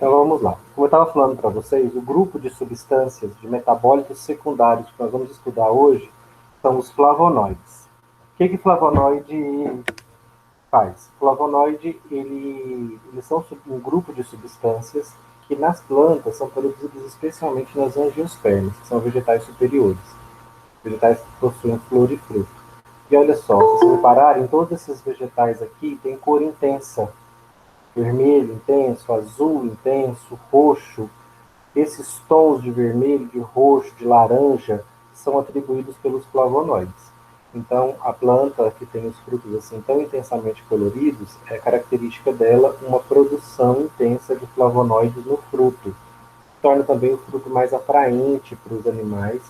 Então vamos lá. Como eu estava falando para vocês, o grupo de substâncias de metabólitos secundários que nós vamos estudar hoje são os flavonoides. O que flavonoide faz? Flavonoide, eles são um grupo de substâncias que nas plantas são produzidos especialmente nas angiospermas, que são vegetais superiores, vegetais que possuem flor e fruto. E olha só, se vocês repararem, todos esses vegetais aqui têm cor intensa, vermelho intenso, azul intenso, roxo. Esses tons de vermelho, de roxo, de laranja são atribuídos pelos flavonoides. Então, a planta que tem os frutos assim tão intensamente coloridos, é característica dela uma produção intensa de flavonoides no fruto. Torna também o fruto mais atraente para os animais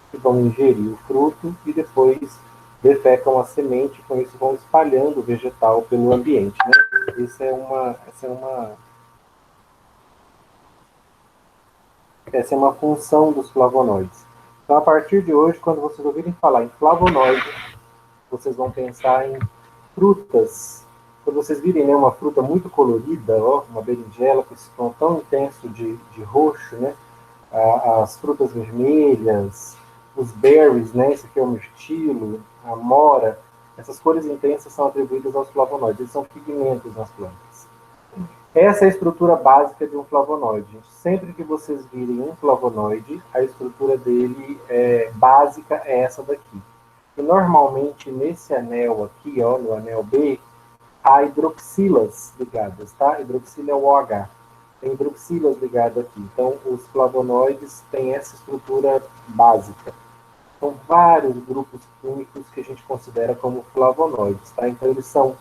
que vão ingerir o fruto e depois defecam a semente, com isso vão espalhando o vegetal pelo ambiente. Né? Essa é uma função dos flavonoides. Então, a partir de hoje, quando vocês ouvirem falar em flavonoide, vocês vão pensar em frutas. Quando vocês virem, né, uma fruta muito colorida, ó, uma berinjela com esse tom tão intenso de roxo, né, as frutas vermelhas, os berries, né, esse aqui é o mirtilo, a mora, essas cores intensas são atribuídas aos flavonoides, eles são pigmentos nas plantas. Essa é a estrutura básica de um flavonoide. Sempre que vocês virem um flavonoide, a estrutura dele básica é essa daqui. E normalmente nesse anel aqui, ó, no anel B, há hidroxilas ligadas, tá? Hidroxila é o OH. Tem hidroxilas ligadas aqui. Então, os flavonoides têm essa estrutura básica. São vários grupos químicos que a gente considera como flavonoides, tá? Então, eles são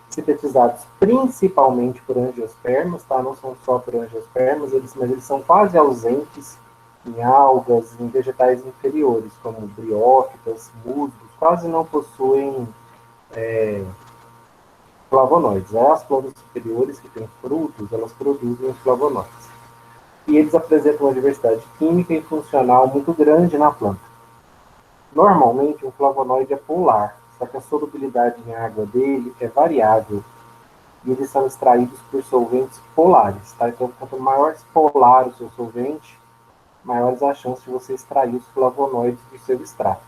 sintetizados principalmente por angiospermas, tá? Não são só por angiospermas, mas eles são quase ausentes em algas, em vegetais inferiores, como briófitas, musgos, quase não possuem flavonoides. As plantas superiores que têm frutos, elas produzem os flavonoides. E eles apresentam uma diversidade química e funcional muito grande na planta. Normalmente, um flavonoide é polar, só que a solubilidade em água dele é variável e eles são extraídos por solventes polares. Tá? Então, quanto maior polar o seu solvente, maiores as chances de você extrair os flavonoides do seu extrato.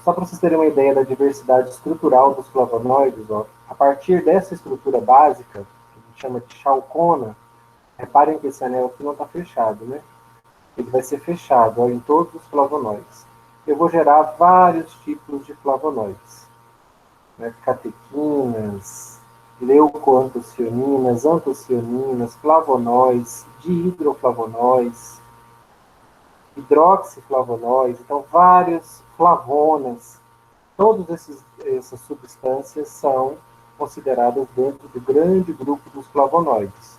Só para vocês terem uma ideia da diversidade estrutural dos flavonoides, ó, a partir dessa estrutura básica, que a gente chama de chalcona, reparem que esse anel aqui não está fechado, né? Ele vai ser fechado ó, em todos os flavonoides. Eu vou gerar vários tipos de flavonoides, né? Catequinas, leucoantocianinas, antocianinas, flavonoides, dihidroflavonoides, hidroxiflavonoides, então vários flavonas. Todas essas substâncias são consideradas dentro do grande grupo dos flavonoides,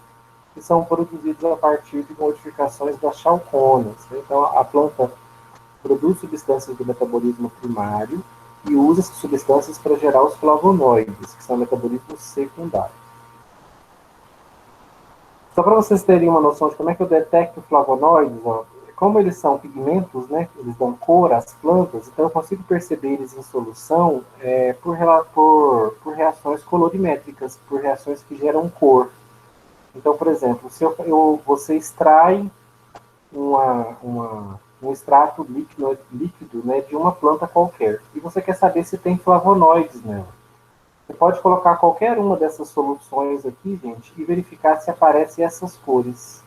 que são produzidos a partir de modificações das chalconas. Então, a planta produz substâncias do metabolismo primário e usa essas substâncias para gerar os flavonoides, que são metabolismo secundário. Só para vocês terem uma noção de como é que eu detecto flavonoides, ó, como eles são pigmentos, né, eles dão cor às plantas, então eu consigo perceber eles em solução por reações colorimétricas, por reações que geram cor. Então, por exemplo, se você extrai um extrato líquido né, de uma planta qualquer e você quer saber se tem flavonoides nela, você pode colocar qualquer uma dessas soluções aqui, gente, e verificar se aparecem essas cores.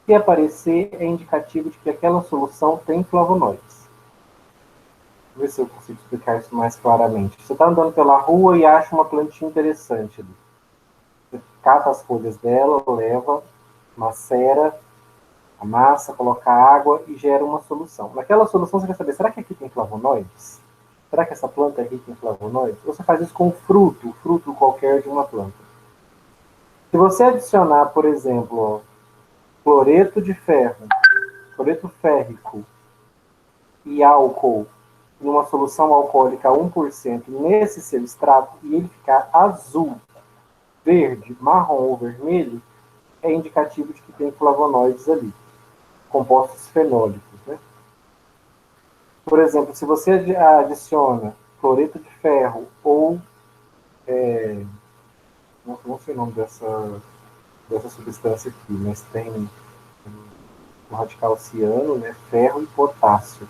Se aparecer, é indicativo de que aquela solução tem flavonoides. Vou ver se eu consigo explicar isso mais claramente. Você está andando pela rua e acha uma plantinha interessante ali. Você cata as folhas dela, leva, macera, amassa, coloca água e gera uma solução. Naquela solução você quer saber, será que aqui tem flavonoides? Será que essa planta aqui tem flavonoides? Você faz isso com fruto qualquer de uma planta. Se você adicionar, por exemplo, ó, cloreto de ferro, cloreto férrico e álcool em uma solução alcoólica a 1% nesse seu extrato e ele ficar azul, verde, marrom ou vermelho, é indicativo de que tem flavonoides ali, compostos fenólicos. Né? Por exemplo, se você adiciona cloreto de ferro ou não sei o nome dessa. dessa substância aqui, mas tem o radical ciano, né, ferro e potássio.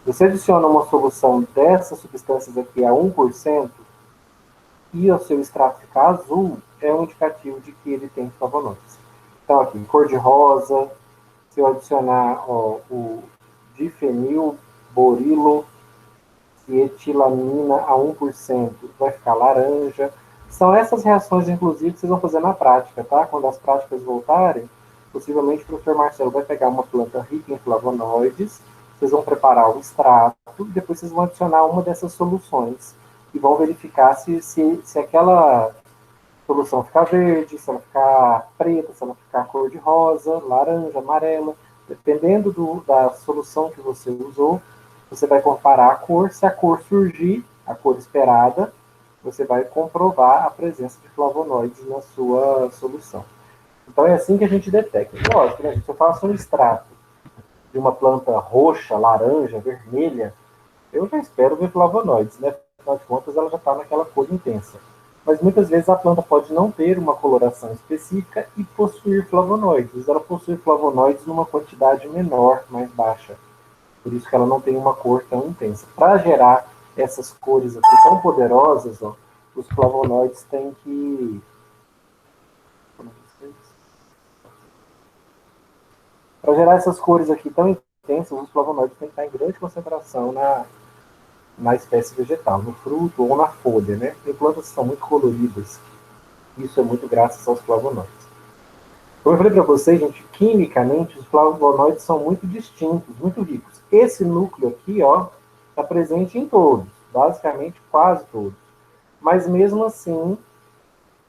Você adiciona uma solução dessas substâncias aqui a 1% e o seu extrato ficar azul, é um indicativo de que ele tem flavonoides. Então, aqui, cor de rosa, se eu adicionar o difenilborilo e etilamina a 1%, vai ficar laranja. São essas reações, inclusive, que vocês vão fazer na prática, tá? Quando as práticas voltarem, possivelmente o professor Marcelo vai pegar uma planta rica em flavonoides, vocês vão preparar o extrato, e depois vocês vão adicionar uma dessas soluções e vão verificar se aquela solução ficar verde, se ela ficar preta, se ela ficar cor de rosa, laranja, amarela. Dependendo da solução que você usou, você vai comparar a cor. Se a cor surgir, a cor esperada, você vai comprovar a presença de flavonoides na sua solução. Então é assim que a gente detecta. Lógico, né? Se eu faço um extrato de uma planta roxa, laranja, vermelha, eu já espero ver flavonoides, né? Afinal de contas, ela já está naquela cor intensa. Mas muitas vezes a planta pode não ter uma coloração específica e possuir flavonoides. Ela possui flavonoides numa quantidade menor, mais baixa. Por isso que ela não tem uma cor tão intensa. Para gerar essas cores aqui tão poderosas, ó, os flavonoides têm que... Para gerar essas cores aqui tão intensas, os flavonoides têm que estar em grande concentração na espécie vegetal, no fruto ou na folha, né? Tem plantas que são muito coloridas. Isso é muito graças aos flavonoides. Como eu falei para vocês, gente, quimicamente os flavonoides são muito distintos, muito ricos. Esse núcleo aqui, ó, está presente em todos, basicamente quase todos. Mas mesmo assim,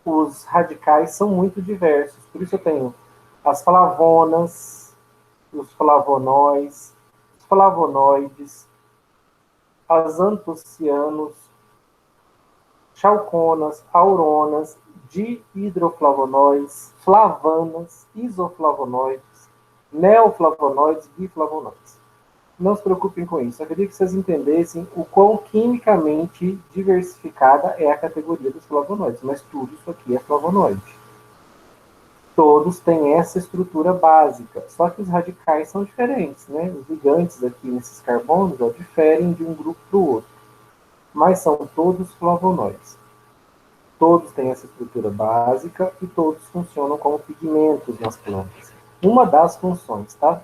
os radicais são muito diversos. Por isso eu tenho as flavonas, os flavonóis, os flavonoides, as antocianos, chalconas, auronas, dihidroflavonoides, flavanas, isoflavonoides, neoflavonoides, biflavonoides. Não se preocupem com isso. Eu queria que vocês entendessem o quão quimicamente diversificada é a categoria dos flavonoides, mas tudo isso aqui é flavonoide. Todos têm essa estrutura básica, só que os radicais são diferentes, né? Os ligantes aqui nesses carbonos ó, diferem de um grupo para o outro, mas são todos flavonoides. Todos têm essa estrutura básica e todos funcionam como pigmentos nas plantas. Uma das funções, tá?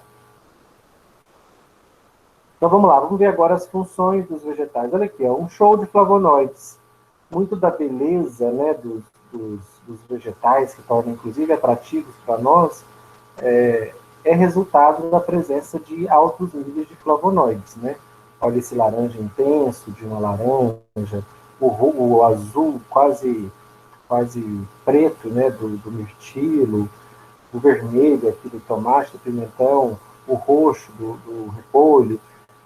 Então vamos lá, vamos ver agora as funções dos vegetais. Olha aqui, ó, um show de flavonoides. Muito da beleza, né, dos vegetais, que tornam inclusive atrativos para nós, é resultado da presença de altos níveis de flavonoides, né? Olha esse laranja intenso de uma laranja, o azul quase preto, né, do mirtilo, o vermelho aqui do tomate, do pimentão, o roxo do repolho,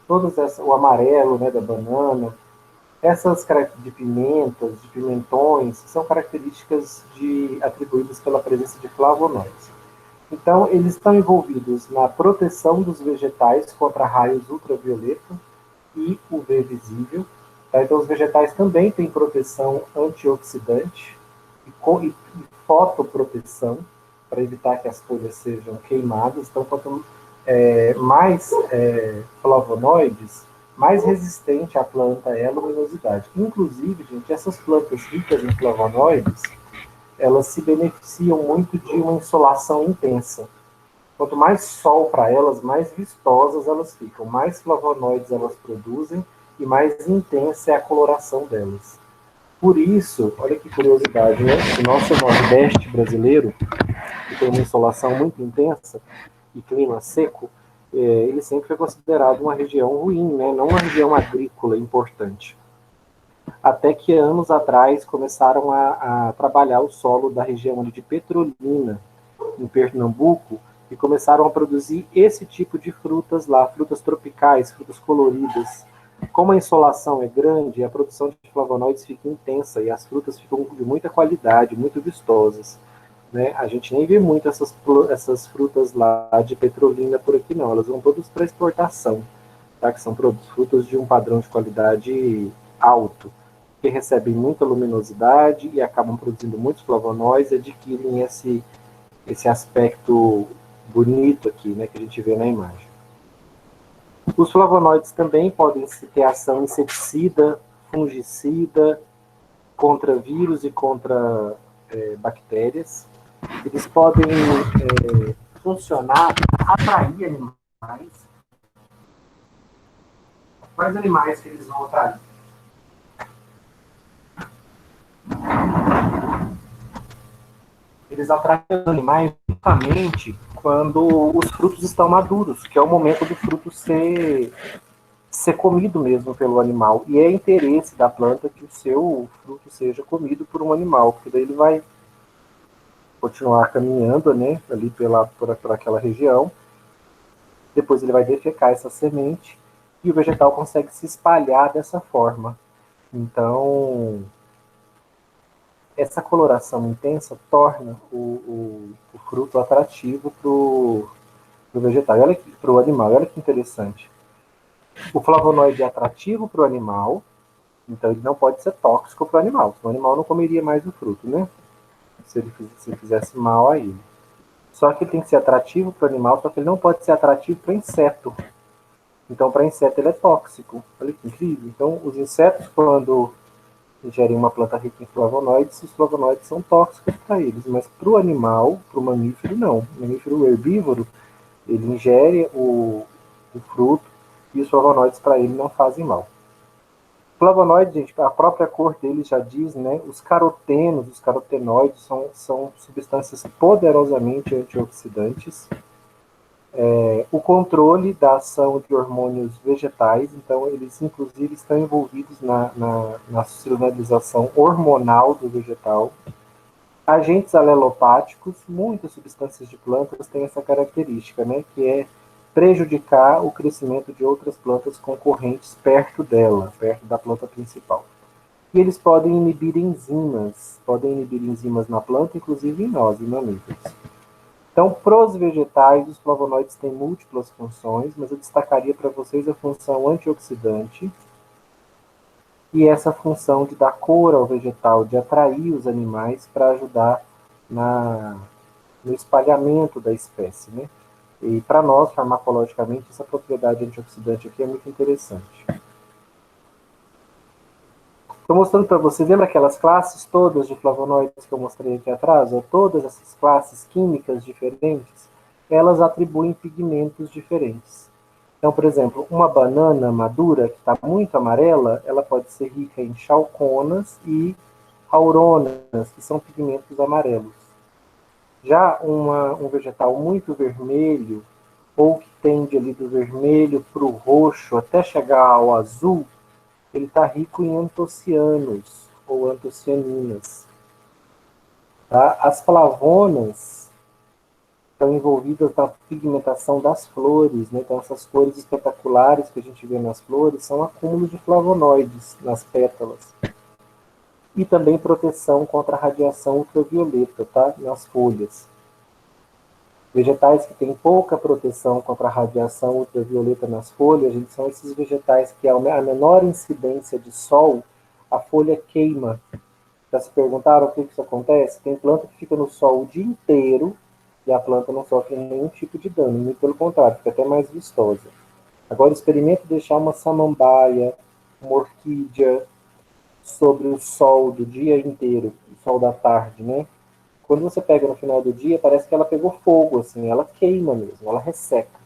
o amarelo, né, da banana. Essas de pimentas, de pimentões, são características atribuídas pela presença de flavonoides. Então, eles estão envolvidos na proteção dos vegetais contra raios ultravioleta e UV visível. Tá? Então, os vegetais também têm proteção antioxidante e fotoproteção para evitar que as folhas sejam queimadas. Então, quanto mais flavonoides, mais resistente a planta é a luminosidade. Inclusive, gente, essas plantas ricas em flavonoides, elas se beneficiam muito de uma insolação intensa. Quanto mais sol para elas, mais vistosas elas ficam, mais flavonoides elas produzem e mais intensa é a coloração delas. Por isso, olha que curiosidade, né? O nosso Nordeste brasileiro, que tem uma insolação muito intensa e clima seco, ele sempre foi considerado uma região ruim, né? Não uma região agrícola importante. Até que anos atrás começaram a trabalhar o solo da região de Petrolina, em Pernambuco, e começaram a produzir esse tipo de frutas lá, frutas tropicais, frutas coloridas. Como a insolação é grande, a produção de flavonoides fica intensa e as frutas ficam de muita qualidade, muito vistosas. Né? A gente nem vê muito essas frutas lá de Petrolina por aqui, não. Elas vão todas para exportação, tá? Que são frutas de um padrão de qualidade alto. que recebem muita luminosidade e acabam produzindo muitos flavonoides, adquirem esse aspecto bonito aqui, né, que a gente vê na imagem. Os flavonoides também podem ter ação inseticida, fungicida, contra vírus e contra bactérias. Eles podem funcionar, atrair animais. Quais animais que eles vão atrair? Eles atraem os animais justamente quando os frutos estão maduros, que é o momento do fruto ser comido mesmo pelo animal. E é interesse da planta que o seu fruto seja comido por um animal, porque daí ele vai continuar caminhando, né, ali por aquela região. Depois ele vai defecar essa semente e o vegetal consegue se espalhar dessa forma. Então, essa coloração intensa torna o fruto atrativo para o vegetal, para o animal. Olha que interessante. O flavonoide é atrativo para o animal, então ele não pode ser tóxico para o animal. O animal não comeria mais o fruto, né? Se ele fizesse mal a ele. Só que ele tem que ser atrativo para o animal, só que ele não pode ser atrativo para inseto. Então, para inseto, ele é tóxico. Olha que incrível. Então, os insetos, quando ingerem uma planta rica em flavonoides, os flavonoides são tóxicos para eles. Mas para o animal, para o mamífero, não. O mamífero herbívoro, ele ingere o fruto e os flavonoides para ele não fazem mal. Flavonoides, gente, a própria cor deles já diz, né? Os carotenos, os carotenoides são substâncias poderosamente antioxidantes. O controle da ação de hormônios vegetais, então eles inclusive estão envolvidos na sinalização hormonal do vegetal. Agentes alelopáticos, muitas substâncias de plantas têm essa característica, né, que é prejudicar o crescimento de outras plantas concorrentes perto dela, perto da planta principal. E eles podem inibir enzimas na planta, inclusive em nós, em mamíferos. Então, para os vegetais, os flavonoides têm múltiplas funções, mas eu destacaria para vocês a função antioxidante e essa função de dar cor ao vegetal, de atrair os animais para ajudar no espalhamento da espécie, né? E para nós, farmacologicamente, essa propriedade antioxidante aqui é muito interessante. Estou mostrando para vocês, lembra aquelas classes todas de flavonoides que eu mostrei aqui atrás? Todas essas classes químicas diferentes, elas atribuem pigmentos diferentes. Então, por exemplo, uma banana madura, que está muito amarela, ela pode ser rica em chalconas e auronas, que são pigmentos amarelos. Já um vegetal muito vermelho, ou que tende ali do vermelho para o roxo, até chegar ao azul, ele está rico em antocianos ou antocianinas. Tá? As flavonas estão envolvidas na pigmentação das flores, né? Então essas cores espetaculares que a gente vê nas flores são acúmulos de flavonoides nas pétalas. E também proteção contra a radiação ultravioleta, tá? Nas folhas. Vegetais que têm pouca proteção contra a radiação ultravioleta nas folhas, gente, são esses vegetais que, a menor incidência de sol, a folha queima. Já se perguntaram o que isso acontece? Tem planta que fica no sol o dia inteiro e a planta não sofre nenhum tipo de dano, muito pelo contrário, fica até mais vistosa. Agora, experimente deixar uma samambaia, uma orquídea sobre o sol do dia inteiro, o sol da tarde, né? Quando você pega no final do dia, parece que ela pegou fogo, assim, ela queima mesmo, ela resseca.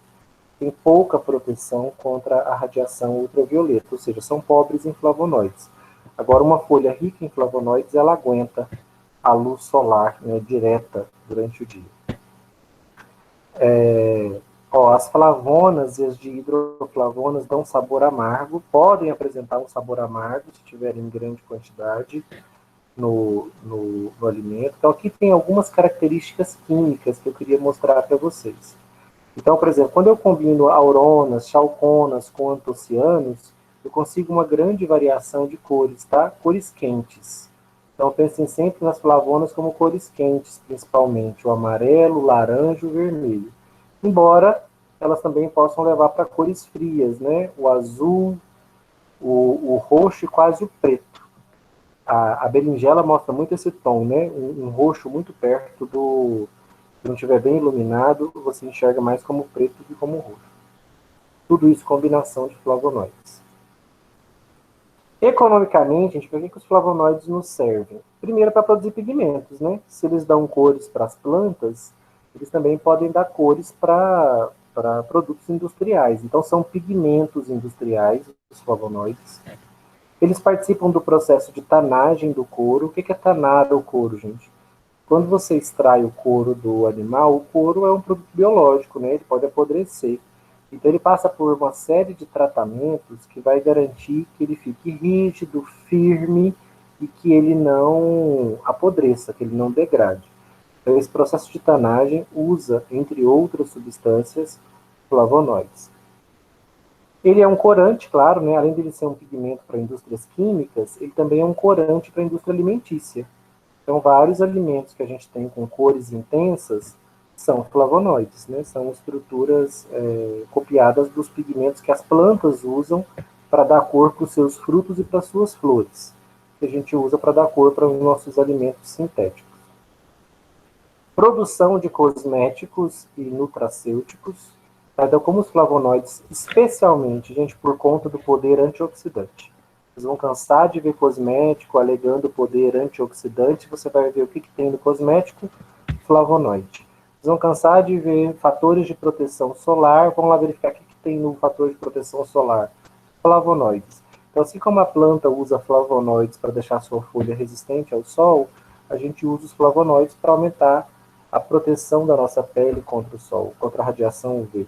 Tem pouca proteção contra a radiação ultravioleta, ou seja, são pobres em flavonoides. Agora, uma folha rica em flavonoides, ela aguenta a luz solar, né, direta durante o dia. As flavonas e as dihidroflavonas dão sabor amargo, podem apresentar um sabor amargo se tiverem em grande quantidade no alimento. Então, aqui tem algumas características químicas que eu queria mostrar para vocês. Então, por exemplo, quando eu combino auronas, chalconas com antocianos, eu consigo uma grande variação de cores, tá? Cores quentes. Então, pensem sempre nas flavonas como cores quentes, principalmente o amarelo, o laranja e o vermelho. Embora elas também possam levar para cores frias, né? O azul, o roxo e quase o preto. A berinjela mostra muito esse tom, né? Um roxo muito perto do... Se não estiver bem iluminado, você enxerga mais como preto do que como roxo. Tudo isso combinação de flavonoides. Economicamente, a gente vê que os flavonoides nos servem. Primeiro, para produzir pigmentos, né? Se eles dão cores para as plantas, eles também podem dar cores para produtos industriais. Então, são pigmentos industriais, os flavonoides. Eles participam do processo de tanagem do couro. O que é tanar o couro, gente? Quando você extrai o couro do animal, o couro é um produto biológico, né? Ele pode apodrecer. Então ele passa por uma série de tratamentos que vai garantir que ele fique rígido, firme e que ele não apodreça, que ele não degrade. Então esse processo de tanagem usa, entre outras substâncias, flavonoides. Ele é um corante, claro, né? Além de ele ser um pigmento para indústrias químicas, ele também é um corante para a indústria alimentícia. Então, vários alimentos que a gente tem com cores intensas são flavonoides, né? São estruturas copiadas dos pigmentos que as plantas usam para dar cor para os seus frutos e para as suas flores, que a gente usa para dar cor para os nossos alimentos sintéticos. Produção de cosméticos e nutracêuticos. Então, como os flavonoides, especialmente, gente, por conta do poder antioxidante. Vocês vão cansar de ver cosmético alegando poder antioxidante, você vai ver o que tem no cosmético, flavonoide. Vocês vão cansar de ver fatores de proteção solar, vão lá verificar o que tem no fator de proteção solar, flavonoides. Então, assim como a planta usa flavonoides para deixar a sua folha resistente ao sol, a gente usa os flavonoides para aumentar a proteção da nossa pele contra o sol, contra a radiação UV.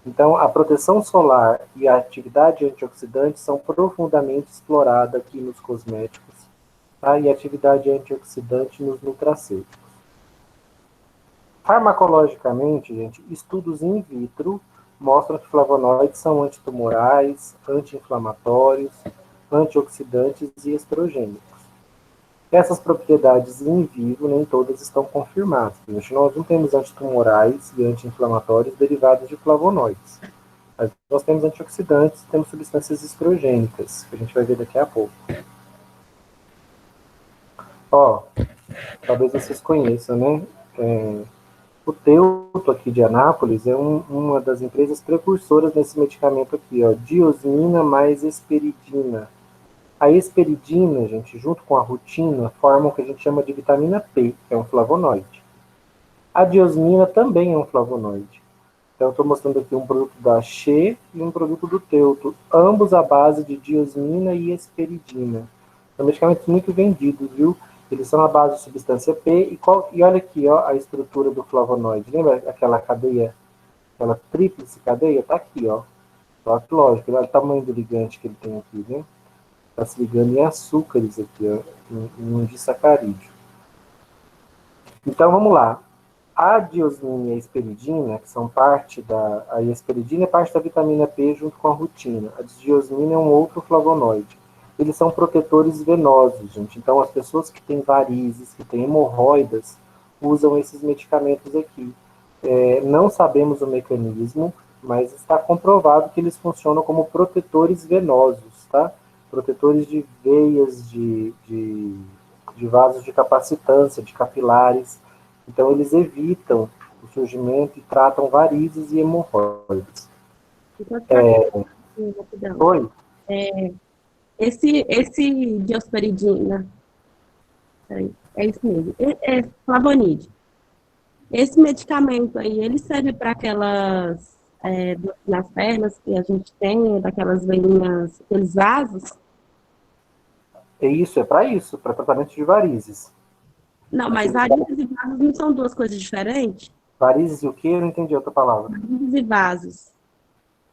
Então, a proteção solar e a atividade antioxidante são profundamente exploradas aqui nos cosméticos, tá? E a atividade antioxidante nos nutracêuticos. Farmacologicamente, gente, estudos in vitro mostram que flavonoides são antitumorais, anti-inflamatórios, antioxidantes e estrogênicos. Essas propriedades in vivo nem todas estão confirmadas. Nós não temos antitumorais e anti-inflamatórios derivados de flavonoides. Mas nós temos antioxidantes, temos substâncias estrogênicas, que a gente vai ver daqui a pouco. Ó, talvez vocês conheçam, né? O Teuto aqui de Anápolis é uma das empresas precursoras desse medicamento aqui, ó, diosmina mais esperidina. A esperidina, gente, junto com a rutina, formam o que a gente chama de vitamina P, que é um flavonoide. A diosmina também é um flavonoide. Então, eu estou mostrando aqui um produto da She e um produto do Teuto, ambos à base de diosmina e esperidina. São medicamentos muito vendidos, viu? Eles são à base de substância P. E olha aqui, ó, a estrutura do flavonoide. Lembra aquela cadeia, aquela tríplice cadeia? Está aqui, ó. Só que, lógico, olha o tamanho do ligante que ele tem aqui, né? Está se ligando em açúcares aqui, ó, em um disacarídeo. Então, vamos lá. A diosmina e a esperidina, que são parte da... A esperidina é parte da vitamina P junto com a rutina. A diosmina é um outro flavonoide. Eles são protetores venosos, gente. Então, as pessoas que têm varizes, que têm hemorroidas, usam esses medicamentos aqui. Não sabemos o mecanismo, mas está comprovado que eles funcionam como protetores venosos, tá? Protetores de veias, de vasos de capacitância, de capilares. Então, eles evitam o surgimento e tratam varizes e hemorroides. Oi? Esse diosperidina, é isso mesmo, é flavonide. Esse medicamento aí, ele serve para aquelas, nas pernas que a gente tem, daquelas veinhas, aqueles vasos? É para isso, para tratamento de varizes. Não, mas varizes e vasos não são duas coisas diferentes? Varizes e o quê? Eu não entendi outra palavra. Varizes e vasos.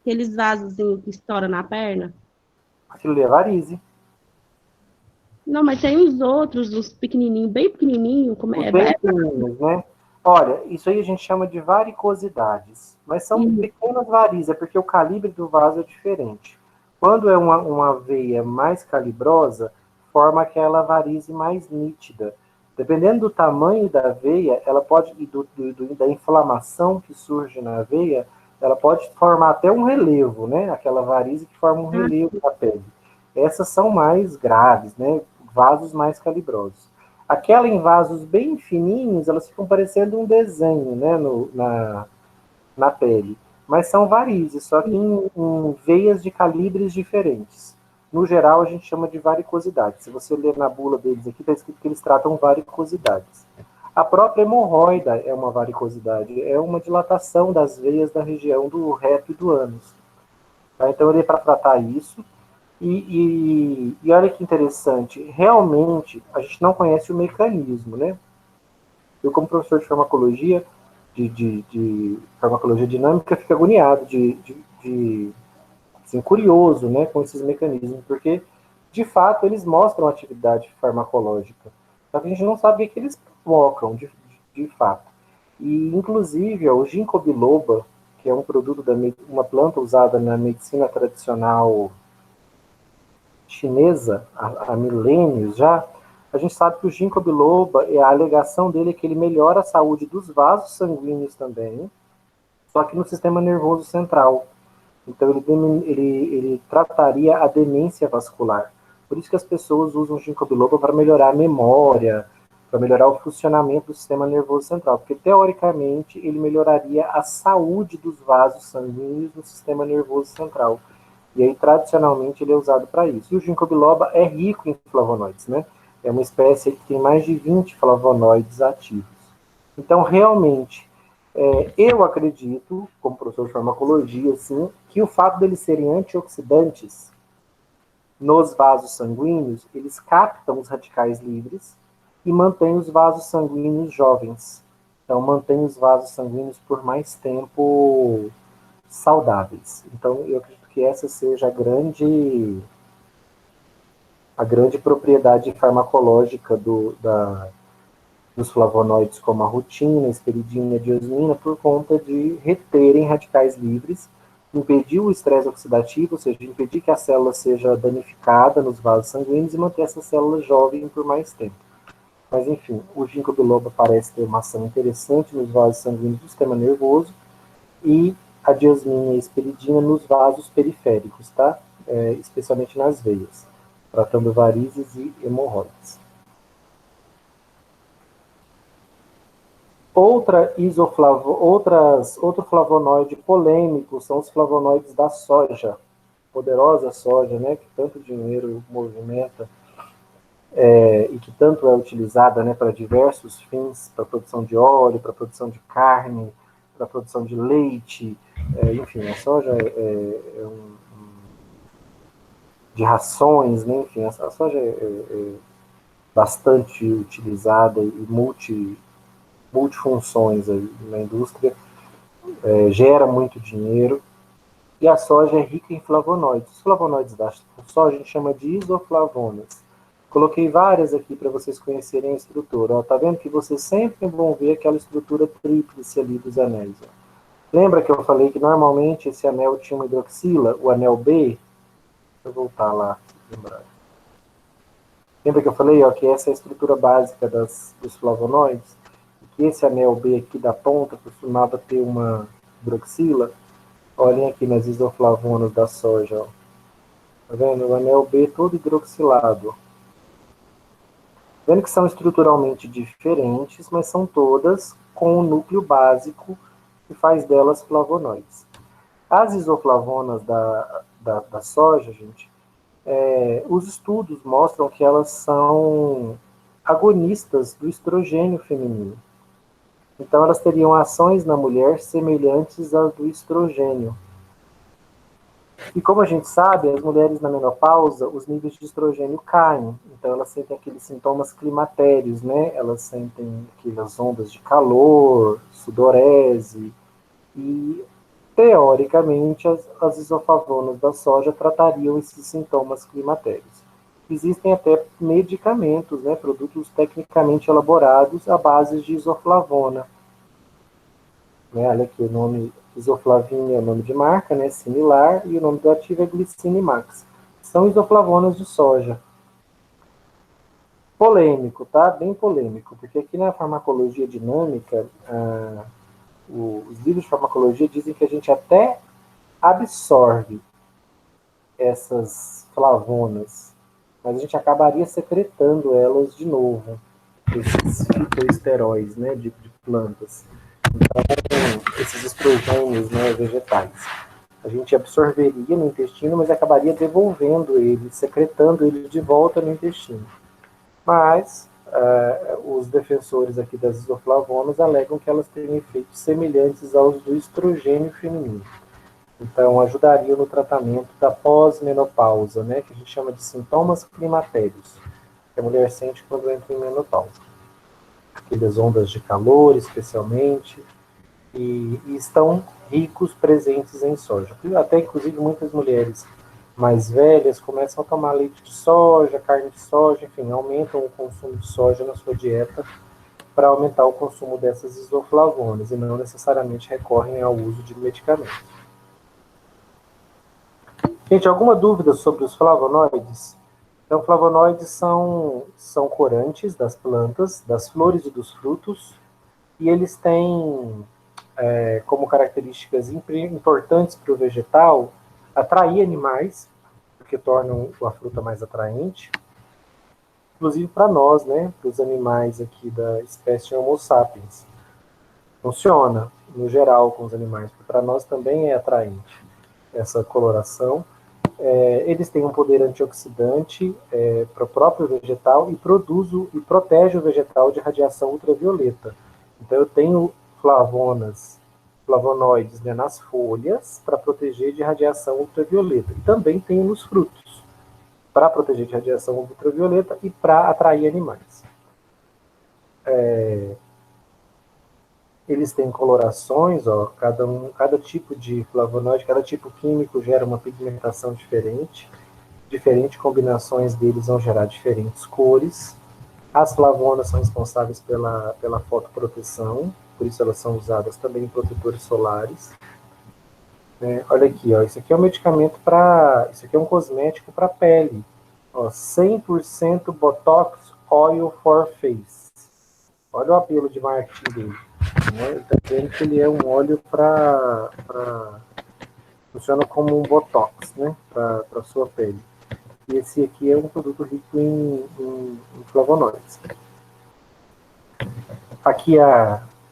Aqueles vasozinhos que estouram na perna? Aquilo ali é varize. Não, mas tem os outros, os pequenininhos, bem pequenininhos. Os bem pequeninos, né? Olha, isso aí a gente chama de varicosidades. Mas são pequenas varizes, é porque o calibre do vaso é diferente. Quando é uma veia mais calibrosa, forma aquela varize mais nítida. Dependendo do tamanho da veia, ela pode, e da inflamação que surge na veia, ela pode formar até um relevo, né? Aquela varize que forma um relevo da pele. Essas são mais graves, né? vasos mais calibrosos. Aquela em vasos bem fininhos, elas ficam parecendo um desenho, né, na pele. Mas são varizes, só que em veias de calibres diferentes. No geral, a gente chama de varicosidade. Se você ler na bula deles aqui, está escrito que eles tratam varicosidades. A própria hemorroida é uma varicosidade, é uma dilatação das veias da região do reto e do ânus. Tá? Então, ele é para tratar isso. E olha que interessante, realmente a gente não conhece o mecanismo, né? Eu, como professor de farmacologia, de farmacologia dinâmica, fico agoniado, assim, curioso, né, com esses mecanismos, porque, de fato, eles mostram atividade farmacológica. Só que a gente não sabe o que eles provocam, de fato. E, inclusive, o ginkgo biloba, que é um produto uma planta usada na medicina tradicional chinesa há milênios já, a gente sabe que o ginkgo biloba, a alegação dele é que ele melhora a saúde dos vasos sanguíneos também, só que no sistema nervoso central. Então ele trataria a demência vascular. Por isso que as pessoas usam o ginkgo biloba para melhorar a memória, para melhorar o funcionamento do sistema nervoso central, porque teoricamente ele melhoraria a saúde dos vasos sanguíneos no sistema nervoso central. E aí, tradicionalmente, ele é usado para isso. E o ginkgo biloba é rico em flavonoides, né? É uma espécie que tem mais de 20 flavonoides ativos. Então, realmente, eu acredito, como professor de farmacologia, assim, que o fato deles serem antioxidantes nos vasos sanguíneos, eles captam os radicais livres e mantêm os vasos sanguíneos jovens. Então, mantém os vasos sanguíneos por mais tempo saudáveis. Então, eu acredito que essa seja a grande propriedade farmacológica dos flavonoides, como a rutina, a esperidina e a diosmina, por conta de reterem radicais livres, impedir o estresse oxidativo, ou seja, impedir que a célula seja danificada nos vasos sanguíneos e manter essa célula jovem por mais tempo. Mas, enfim, o ginkgo biloba parece ter uma ação interessante nos vasos sanguíneos do sistema nervoso e a diosmina e a esperidina nos vasos periféricos, tá? Especialmente nas veias, tratando varizes e hemorroides. Outro flavonoide polêmico são os flavonoides da soja, poderosa soja, né, que tanto dinheiro movimenta e que tanto é utilizada, né, para diversos fins, para produção de óleo, para produção de carne, para produção de leite, enfim, a soja é de rações, né, enfim, a soja é bastante utilizada e multifunções aí na indústria, gera muito dinheiro, e a soja é rica em flavonoides. Os flavonoides da soja a gente chama de isoflavonas. Coloquei várias aqui para vocês conhecerem a estrutura. Ó, tá vendo que vocês sempre vão ver aquela estrutura tríplice ali dos anéis. Ó. Lembra que eu falei que normalmente esse anel tinha uma hidroxila, o anel B? Deixa eu voltar lá, lembrar. Lembra que eu falei ó, que essa é a estrutura básica dos flavonoides? Que esse anel B aqui da ponta costumava ter uma hidroxila? Olhem aqui nas isoflavonas da soja. Ó. Tá vendo? O anel B todo hidroxilado. Vendo que são estruturalmente diferentes, mas são todas com o núcleo básico que faz delas flavonoides. As isoflavonas da soja, gente, os estudos mostram que elas são agonistas do estrogênio feminino. Então, elas teriam ações na mulher semelhantes às do estrogênio. E como a gente sabe, as mulheres na menopausa, os níveis de estrogênio caem. Então, elas sentem aqueles sintomas climatérios, né? Elas sentem aquelas ondas de calor, sudorese. E, teoricamente, as isoflavonas da soja tratariam esses sintomas climatérios. Existem até medicamentos, né? Produtos tecnicamente elaborados à base de isoflavona. Né? Olha aqui o nome isoflavina é o nome de marca, né? Similar, e o nome do ativo é glicinimax. São isoflavonas de soja. Polêmico, tá? Bem polêmico, porque aqui na farmacologia dinâmica, os livros de farmacologia dizem que a gente até absorve essas flavonas mas a gente acabaria secretando elas de novo, esses fitoesteróis, né, de plantas. Então, esses estrogênios, né, vegetais. A gente absorveria no intestino, mas acabaria devolvendo ele, secretando ele de volta no intestino. Mas os defensores aqui das isoflavonas alegam que elas têm efeitos semelhantes aos do estrogênio feminino. Então, ajudariam no tratamento da pós-menopausa, né, que a gente chama de sintomas climatéricos, que a mulher sente quando entra em menopausa. Aquelas ondas de calor, especialmente, e estão ricos, presentes em soja. Até, inclusive, muitas mulheres mais velhas começam a tomar leite de soja, carne de soja, enfim, aumentam o consumo de soja na sua dieta para aumentar o consumo dessas isoflavonas e não necessariamente recorrem ao uso de medicamentos. Gente, alguma dúvida sobre os flavonoides? Então, flavonoides são corantes das plantas, das flores e dos frutos, e eles têm como características importantes para o vegetal atrair animais, porque tornam a fruta mais atraente, inclusive para nós, né, para os animais aqui da espécie Homo sapiens. Funciona, no geral, com os animais, para nós também é atraente essa coloração. Eles têm um poder antioxidante para o próprio vegetal e protege o vegetal de radiação ultravioleta. Então eu tenho flavonoides, né, nas folhas para proteger de radiação ultravioleta. E também tenho nos frutos para proteger de radiação ultravioleta e para atrair animais. Eles têm colorações, ó, cada tipo de flavonoide, cada tipo químico gera uma pigmentação diferente. Diferentes combinações deles vão gerar diferentes cores. As flavonas são responsáveis pela fotoproteção, por isso elas são usadas também em protetores solares. Olha aqui, ó, isso aqui é um medicamento isso aqui é um cosmético para pele. Ó, 100% Botox Oil for Face. Olha o apelo de marketing dele. Né? Ele está dizendo que ele é um óleo funciona como um Botox, né? Para a sua pele. E esse aqui é um produto rico em flavonoides. Aqui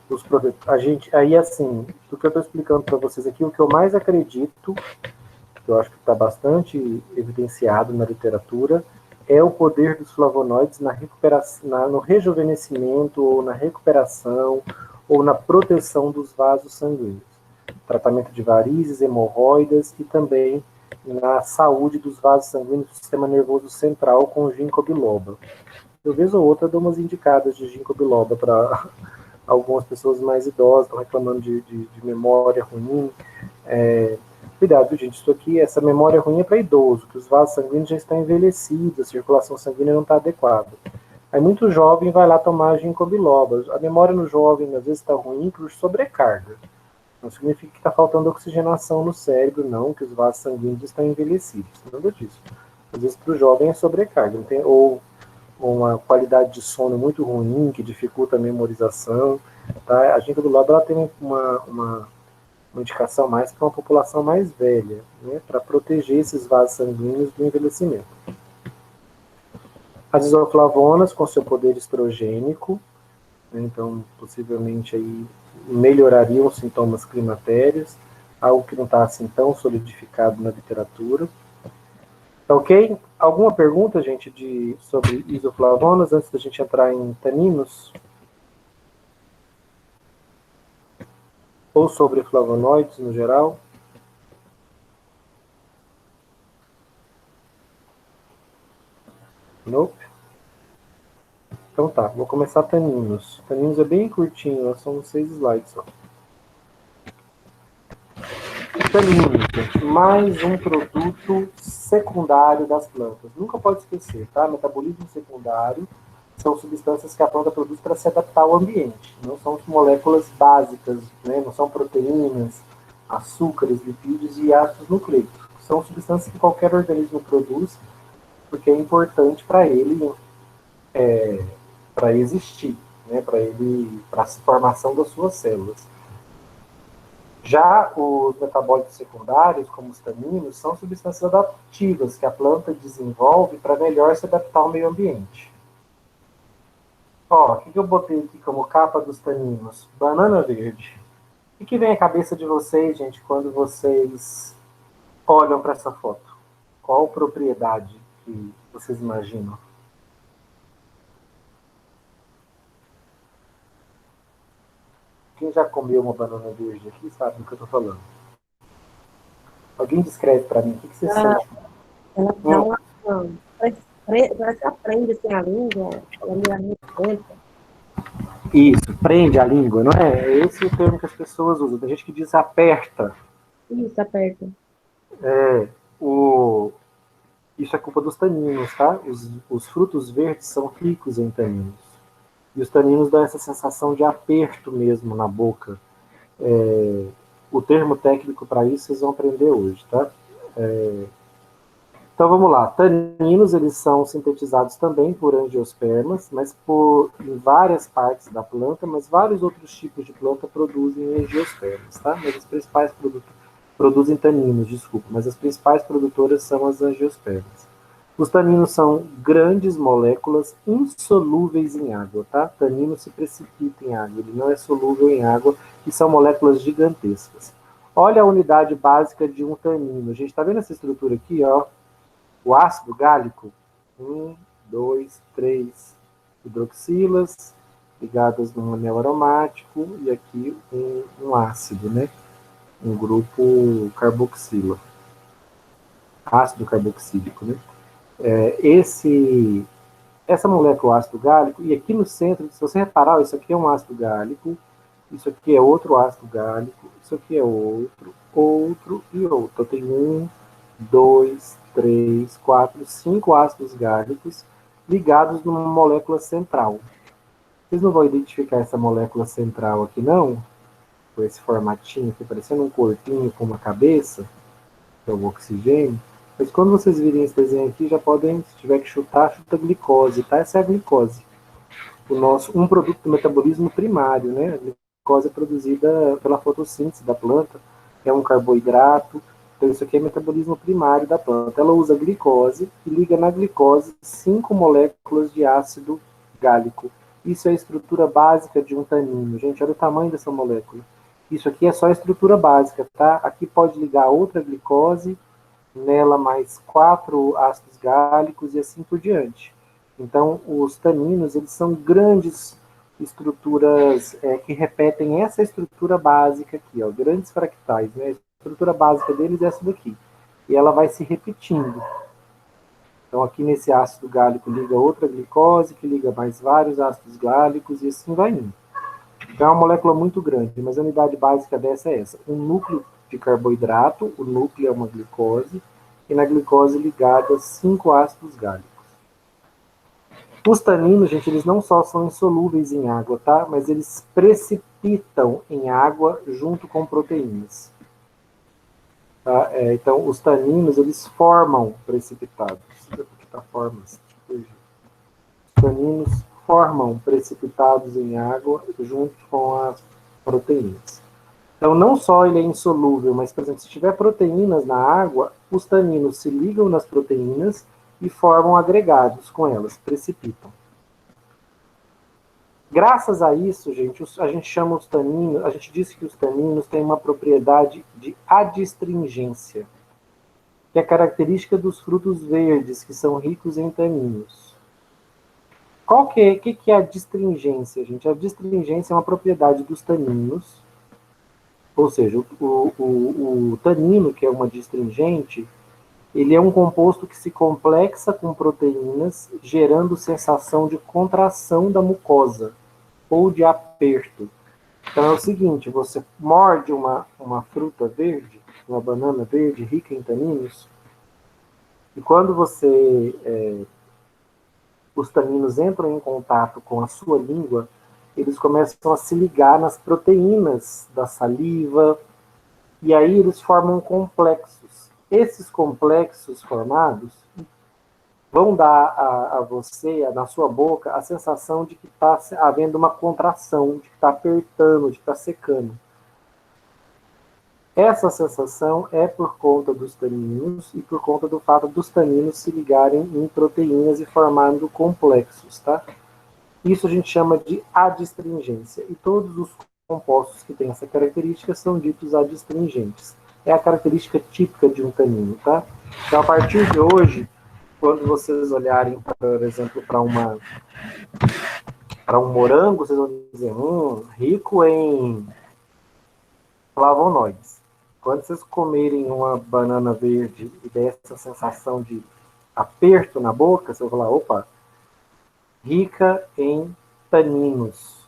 os produtos, aí assim, do que eu estou explicando para vocês aqui, o que eu mais acredito, que eu acho que está bastante evidenciado na literatura, é o poder dos flavonoides na recuperação, no rejuvenescimento ou na recuperação ou na proteção dos vasos sanguíneos. Tratamento de varizes, hemorroidas e também na saúde dos vasos sanguíneos do sistema nervoso central com ginkgo biloba. Eu vez ou outra dou umas indicadas de ginkgo biloba para algumas pessoas mais idosas, estão reclamando de memória ruim. Cuidado, gente, isso aqui, essa memória ruim é para idoso, que os vasos sanguíneos já estão envelhecidos, a circulação sanguínea não está adequada. Aí muito jovem vai lá tomar ginkgo biloba. A memória no jovem às vezes está ruim por sobrecarga. Não significa que está faltando oxigenação no cérebro, não, que os vasos sanguíneos estão envelhecidos. Nada disso. Às vezes para o jovem é sobrecarga. Ou uma qualidade de sono muito ruim, que dificulta a memorização. Tá? A ginkgo biloba ela tem uma indicação mais para uma população mais velha, né, para proteger esses vasos sanguíneos do envelhecimento. As isoflavonas, com seu poder estrogênico, né, então possivelmente aí melhorariam os sintomas climatérios, algo que não está assim tão solidificado na literatura. Ok? Alguma pergunta, gente, sobre isoflavonas antes da gente entrar em taninos? Ou sobre flavonoides no geral? Nope. Então tá, vou começar taninos. Taninos é bem curtinho, são 6 slides só. Taninos, gente, mais um produto secundário das plantas. Nunca pode esquecer, tá? Metabolismo secundário são substâncias que a planta produz para se adaptar ao ambiente. Não são moléculas básicas, né? Não são proteínas, açúcares, lipídios e ácidos nucleicos. São substâncias que qualquer organismo produz porque é importante para ele para existir, né? Para a formação das suas células. Já os metabólitos secundários, como os taninos, são substâncias adaptativas que a planta desenvolve para melhor se adaptar ao meio ambiente. Ó, o que eu botei aqui como capa dos taninos? Banana verde. O que vem à cabeça de vocês, gente, quando vocês olham para essa foto? Qual propriedade que vocês imaginam? Quem já comeu uma banana verde aqui sabe do que eu estou falando. Alguém descreve para mim o que você Ela, sente? ela dá uma. Parece que aprende assim a língua, ela me arrebenta. Isso, prende a língua, não é? É esse o termo que as pessoas usam. Tem gente que diz aperta. Isso, aperta. É, o... Isso é culpa dos taninos, tá? Os frutos verdes são ricos em taninos. E os taninos dão essa sensação de aperto mesmo na boca. O termo técnico para isso vocês vão aprender hoje, tá? Então vamos lá. Taninos eles são sintetizados também por angiospermas, mas em várias partes da planta, mas vários outros tipos de planta produzem angiospermas, tá? Mas os principais produzem taninos, desculpa, mas as principais produtoras são as angiospermas. Os taninos são grandes moléculas insolúveis em água, tá? Tanino se precipita em água, ele não é solúvel em água e são moléculas gigantescas. Olha a unidade básica de um tanino. A gente está vendo essa estrutura aqui, ó? O ácido gálico, 2, 3 hidroxilas ligadas num anel aromático e aqui um ácido, né? Um grupo carboxila, ácido carboxílico, né? Essa molécula ácido gálico, e aqui no centro, se você reparar, isso aqui é um ácido gálico, isso aqui é outro ácido gálico, isso aqui é outro e outro. Então tem 5 ácidos gálicos ligados numa molécula central. Vocês não vão identificar essa molécula central aqui, não? Com esse formatinho aqui, parecendo um corpinho com uma cabeça, que é o oxigênio. Mas quando vocês virem esse desenho aqui, já podem, se tiver que chutar, chuta glicose, tá? Essa é a glicose. Um produto do metabolismo primário, né? A glicose é produzida pela fotossíntese da planta, é um carboidrato. Então, isso aqui é metabolismo primário da planta. Ela usa glicose e liga na glicose 5 moléculas de ácido gálico. Isso é a estrutura básica de um tanino. Gente, olha o tamanho dessa molécula. Isso aqui é só a estrutura básica, tá? Aqui pode ligar outra glicose, nela mais 4 ácidos gálicos e assim por diante. Então, os taninos, eles são grandes estruturas que repetem essa estrutura básica aqui, ó, grandes fractais, né? A estrutura básica deles é essa daqui. E ela vai se repetindo. Então, aqui nesse ácido gálico liga outra glicose, que liga mais vários ácidos gálicos, e assim vai indo. Então, é uma molécula muito grande, mas a unidade básica dessa é essa. Um núcleo de carboidrato, o núcleo é uma glicose, e na glicose ligada 5 ácidos gálicos. Os taninos, gente, eles não só são insolúveis em água, tá? Mas eles precipitam em água junto com proteínas. Tá? Então, os taninos, eles formam precipitados. Aqui tá formas. Os taninos formam precipitados em água junto com as proteínas. Então, não só ele é insolúvel, mas, por exemplo, se tiver proteínas na água, os taninos se ligam nas proteínas e formam agregados com elas, precipitam. Graças a isso, gente, a gente chama os taninos, a gente disse que os taninos têm uma propriedade de adstringência, que é característica dos frutos verdes, que são ricos em taninos. Que é a adstringência, gente? A adstringência é uma propriedade dos taninos, ou seja, o tanino, que é uma adstringente, ele é um composto que se complexa com proteínas, gerando sensação de contração da mucosa ou de aperto. Então é o seguinte, você morde uma fruta verde, uma banana verde rica em taninos, e quando os taninos entram em contato com a sua língua, eles começam a se ligar nas proteínas da saliva, e aí eles formam complexos. Esses complexos formados vão dar a você, na sua boca, a sensação de que está havendo uma contração, de que está apertando, de que está secando. Essa sensação é por conta dos taninos e por conta do fato dos taninos se ligarem em proteínas e formando complexos, tá? Isso a gente chama de adstringência. E todos os compostos que têm essa característica são ditos adstringentes. É a característica típica de um tanino, tá? Então, a partir de hoje, quando vocês olharem, por exemplo, para um morango, vocês vão dizer, rico em flavonoides. Quando vocês comerem uma banana verde e der essa sensação de aperto na boca, você vai falar, opa, rica em taninos.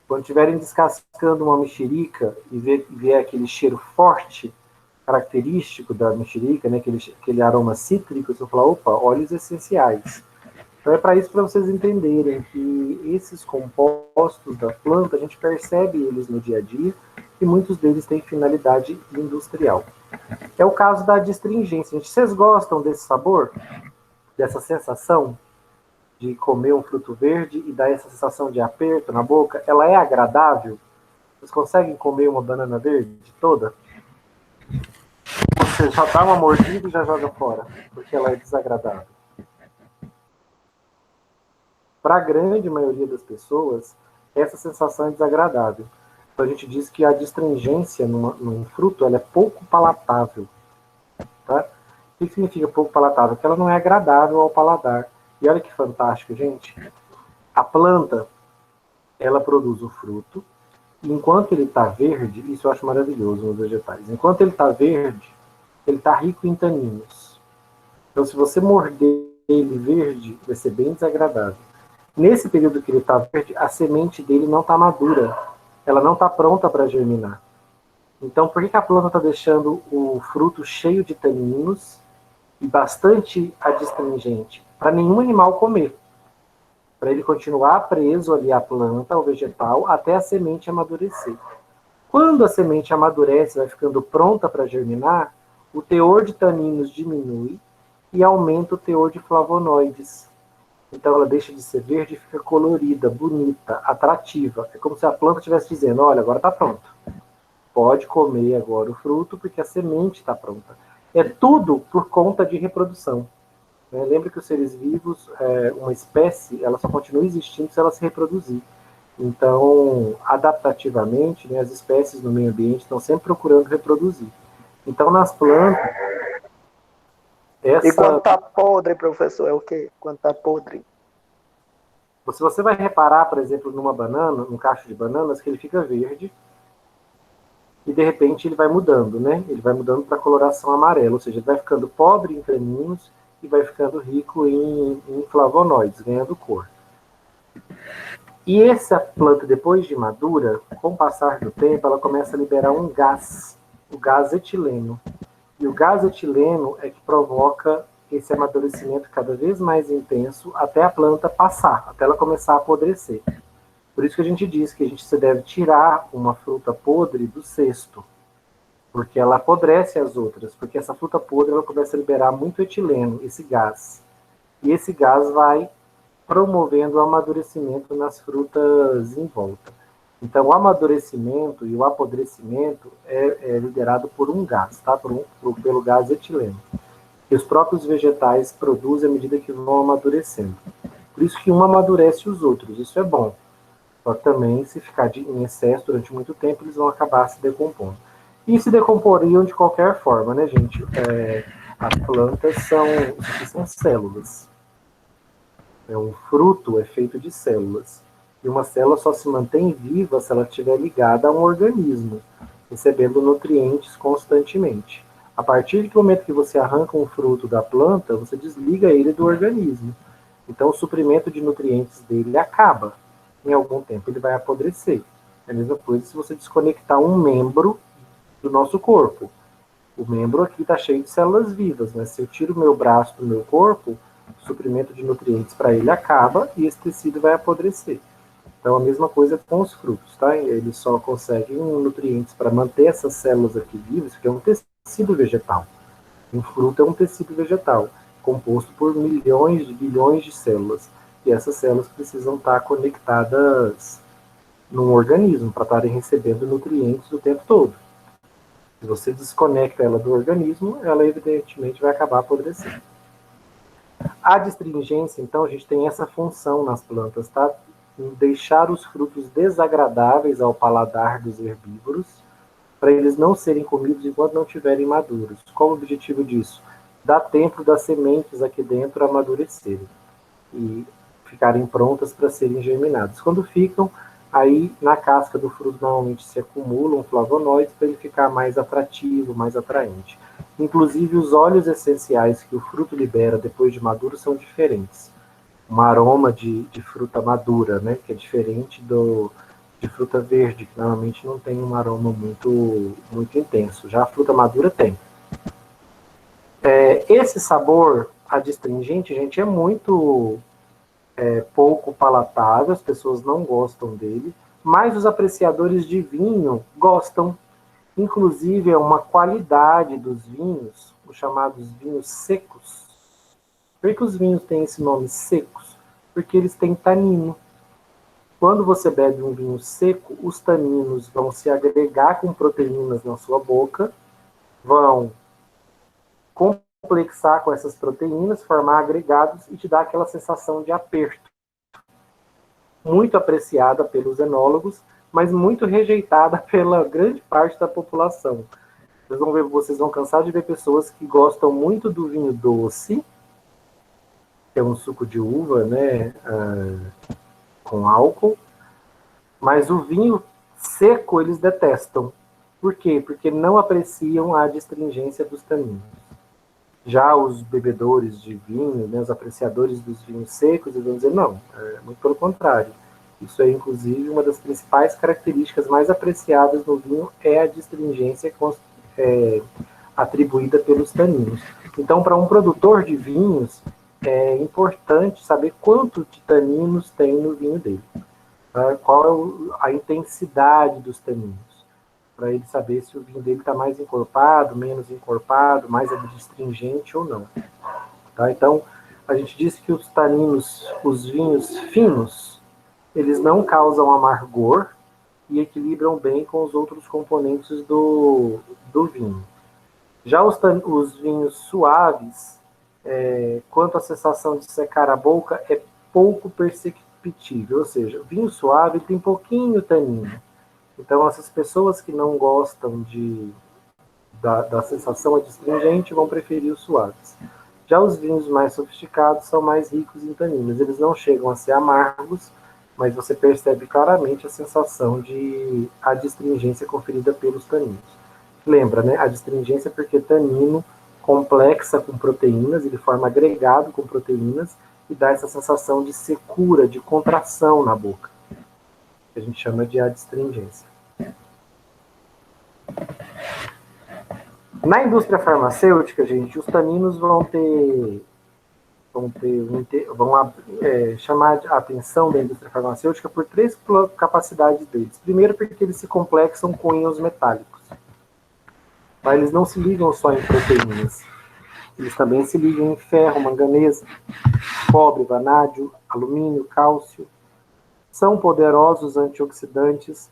Quando estiverem descascando uma mexerica e ver aquele cheiro forte, característico da mexerica, né, aquele aroma cítrico, você vai falar, opa, óleos essenciais. Então é para isso, para vocês entenderem que esses compostos da planta, a gente percebe eles no dia a dia e muitos deles têm finalidade industrial. É o caso da adstringência. Vocês gostam desse sabor? Dessa sensação de comer um fruto verde e dar essa sensação de aperto na boca? Ela é agradável? Vocês conseguem comer uma banana verde toda? Você já dá uma mordida e já joga fora, porque ela é desagradável. Para a grande maioria das pessoas, essa sensação é desagradável. Então a gente diz que a adstringência num fruto ela é pouco palatável. Tá? O que significa pouco palatável? Que ela não é agradável ao paladar. E olha que fantástico, gente. A planta, ela produz o fruto, e enquanto ele está verde, isso eu acho maravilhoso nos vegetais, enquanto ele está verde, ele está rico em taninos. Então se você morder ele verde, vai ser bem desagradável. Nesse período que ele está verde, a semente dele não está madura. Ela não está pronta para germinar. Então, por que a planta está deixando o fruto cheio de taninos e bastante adstringente? Para nenhum animal comer. Para ele continuar preso ali à planta, ao vegetal, até a semente amadurecer. Quando a semente amadurece, vai ficando pronta para germinar, o teor de taninos diminui e aumenta o teor de flavonoides. Então ela deixa de ser verde e fica colorida, bonita, atrativa. É como se a planta estivesse dizendo, olha, agora está pronto. Pode comer agora o fruto porque a semente está pronta. É tudo por conta de reprodução. Lembra que os seres vivos, uma espécie, ela só continua existindo se ela se reproduzir. Então, adaptativamente, as espécies no meio ambiente estão sempre procurando reproduzir. Então, nas plantas... E quando está podre, professor, é o quê? Quando está podre? Se você vai reparar, por exemplo, numa banana, num cacho de bananas, que ele fica verde, e de repente ele vai mudando, né? Ele vai mudando para coloração amarela, ou seja, ele vai ficando pobre em taninos e vai ficando rico em flavonoides, ganhando cor. E essa planta, depois de madura, com o passar do tempo, ela começa a liberar um gás, o gás etileno. E o gás etileno é que provoca esse amadurecimento cada vez mais intenso até a planta passar, até ela começar a apodrecer. Por isso que a gente diz que a gente deve tirar uma fruta podre do cesto, porque ela apodrece as outras, porque essa fruta podre ela começa a liberar muito etileno, esse gás. E esse gás vai promovendo o amadurecimento nas frutas em volta. Então, o amadurecimento e o apodrecimento é liderado por um gás, tá? Pelo gás etileno, que os próprios vegetais produzem à medida que vão amadurecendo. Por isso que um amadurece os outros, isso é bom. Só que também, se ficar em excesso durante muito tempo, eles vão acabar se decompondo. E se decomporiam de qualquer forma, né, gente? As plantas são células. Um fruto é feito de células. E uma célula só se mantém viva se ela estiver ligada a um organismo, recebendo nutrientes constantemente. A partir do momento que você arranca um fruto da planta, você desliga ele do organismo. Então, o suprimento de nutrientes dele acaba. Em algum tempo, ele vai apodrecer. É a mesma coisa se você desconectar um membro do nosso corpo. O membro aqui está cheio de células vivas, mas se eu tiro o meu braço do meu corpo, o suprimento de nutrientes para ele acaba e esse tecido vai apodrecer. Então, a mesma coisa com os frutos, tá? Eles só conseguem nutrientes para manter essas células aqui vivas, porque é um tecido vegetal. Um fruto é um tecido vegetal, composto por milhões de bilhões de células. E essas células precisam estar conectadas num organismo para estarem recebendo nutrientes o tempo todo. Se você desconecta ela do organismo, ela evidentemente vai acabar apodrecendo. A adstringência, então, a gente tem essa função nas plantas, tá? Em deixar os frutos desagradáveis ao paladar dos herbívoros, para eles não serem comidos enquanto não estiverem maduros. Qual o objetivo disso? Dar tempo das sementes aqui dentro amadurecerem e ficarem prontas para serem germinadas. Quando ficam, aí na casca do fruto normalmente se acumulam flavonoides para ele ficar mais atrativo, mais atraente. Inclusive os óleos essenciais que o fruto libera depois de maduro são diferentes. Um aroma de fruta madura, né, que é diferente de fruta verde, que normalmente não tem um aroma muito intenso. Já a fruta madura tem. Esse sabor adstringente, gente, é muito pouco palatável, as pessoas não gostam dele, mas os apreciadores de vinho gostam. Inclusive, é uma qualidade dos vinhos, os chamados vinhos secos. Por que os vinhos têm esse nome secos? Porque eles têm tanino. Quando você bebe um vinho seco, os taninos vão se agregar com proteínas na sua boca, vão complexar com essas proteínas, formar agregados e te dar aquela sensação de aperto. Muito apreciada pelos enólogos, mas muito rejeitada pela grande parte da população. Vocês vão cansar de ver pessoas que gostam muito do vinho doce, que é um suco de uva, né, com álcool, mas o vinho seco eles detestam. Por quê? Porque não apreciam a adstringência dos taninos. Já os bebedores de vinho, né, os apreciadores dos vinhos secos, eles vão dizer, não, muito pelo contrário. Isso é, inclusive, uma das principais características mais apreciadas no vinho é a adstringência atribuída pelos taninos. Então, para um produtor de vinhos, é importante saber quanto de taninos tem no vinho dele. Tá? Qual é a intensidade dos taninos, para ele saber se o vinho dele está mais encorpado, menos encorpado, mais adstringente ou não. Tá? Então, a gente disse que os taninos, os vinhos finos, eles não causam amargor e equilibram bem com os outros componentes do vinho. Já os vinhos suaves, quanto à sensação de secar a boca, é pouco perceptível, ou seja, o vinho suave tem pouquinho tanino. Então, essas pessoas que não gostam da sensação adstringente vão preferir os suaves. Já os vinhos mais sofisticados são mais ricos em taninos. Eles não chegam a ser amargos, mas você percebe claramente a sensação de adstringência conferida pelos taninos. Lembra, né? Adstringência porque tanino complexa com proteínas, ele forma agregado com proteínas e dá essa sensação de secura, de contração na boca, que a gente chama de adstringência. Na indústria farmacêutica, gente, os taninos vão chamar a atenção da indústria farmacêutica por três capacidades deles. Primeiro, porque eles se complexam com íons metálicos. Mas eles não se ligam só em proteínas. Eles também se ligam em ferro, manganês, cobre, vanádio, alumínio, cálcio. São poderosos antioxidantes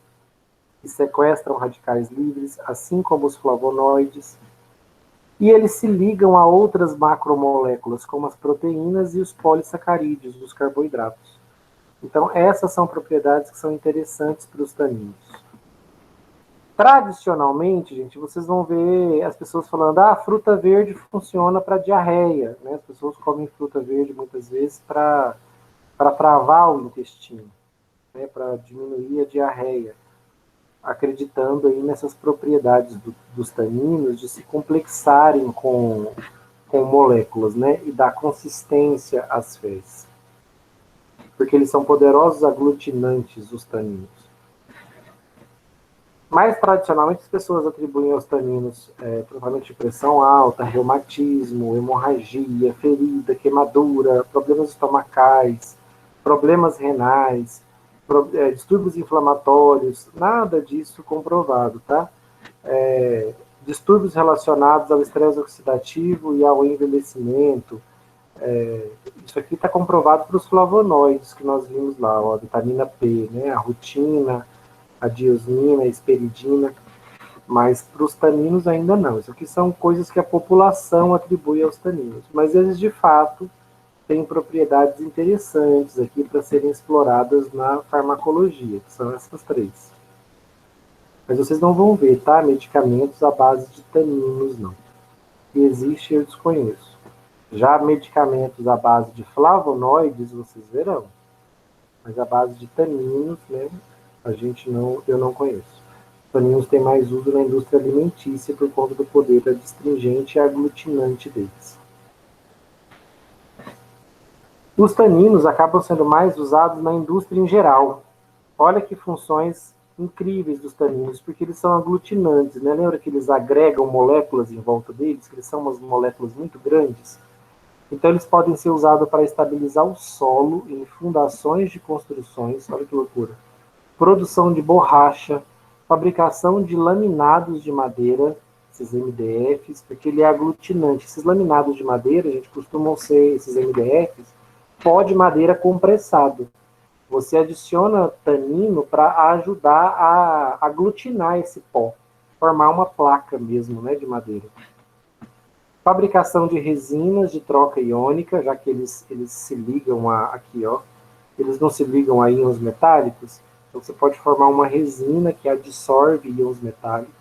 que sequestram radicais livres, assim como os flavonoides. E eles se ligam a outras macromoléculas, como as proteínas e os polissacarídeos, os carboidratos. Então, essas são propriedades que são interessantes para os taninos. Tradicionalmente, gente, vocês vão ver as pessoas falando, fruta verde funciona para diarreia, né? As pessoas comem fruta verde muitas vezes para travar o intestino, né? Para diminuir a diarreia, acreditando aí nessas propriedades dos taninos de se complexarem com moléculas, né? E dar consistência às fezes. Porque eles são poderosos aglutinantes, os taninos. Mais tradicionalmente, as pessoas atribuem aos taninos tratamento de pressão alta, reumatismo, hemorragia, ferida, queimadura, problemas estomacais, problemas renais, distúrbios inflamatórios, nada disso comprovado, tá? Distúrbios relacionados ao estresse oxidativo e ao envelhecimento. Isso aqui está comprovado para os flavonoides que nós vimos lá, ó, a vitamina P, né? A rutina, a diosmina, a esperidina. Mas para os taninos ainda não. Isso aqui são coisas que a população atribui aos taninos. Mas eles, de fato, têm propriedades interessantes aqui para serem exploradas na farmacologia, que são essas três. Mas vocês não vão ver, tá? Medicamentos à base de taninos, não. Se existe, eu desconheço. Já medicamentos à base de flavonoides, vocês verão. Mas à base de taninos, né? Eu não conheço. Taninos têm mais uso na indústria alimentícia por conta do poder adstringente e aglutinante deles. Os taninos acabam sendo mais usados na indústria em geral. Olha que funções incríveis dos taninos, porque eles são aglutinantes, né? Lembra que eles agregam moléculas em volta deles, que eles são umas moléculas muito grandes? Então eles podem ser usados para estabilizar o solo em fundações de construções, olha que loucura. Produção de borracha, fabricação de laminados de madeira, esses MDFs, porque ele é aglutinante. Esses laminados de madeira, gente, costumam ser, esses MDFs, pó de madeira compressado. Você adiciona tanino para ajudar a aglutinar esse pó, formar uma placa mesmo, né, de madeira. Fabricação de resinas de troca iônica, já que eles se ligam aqui, ó, eles não se ligam a íons metálicos, então você pode formar uma resina que absorve íons metálicos.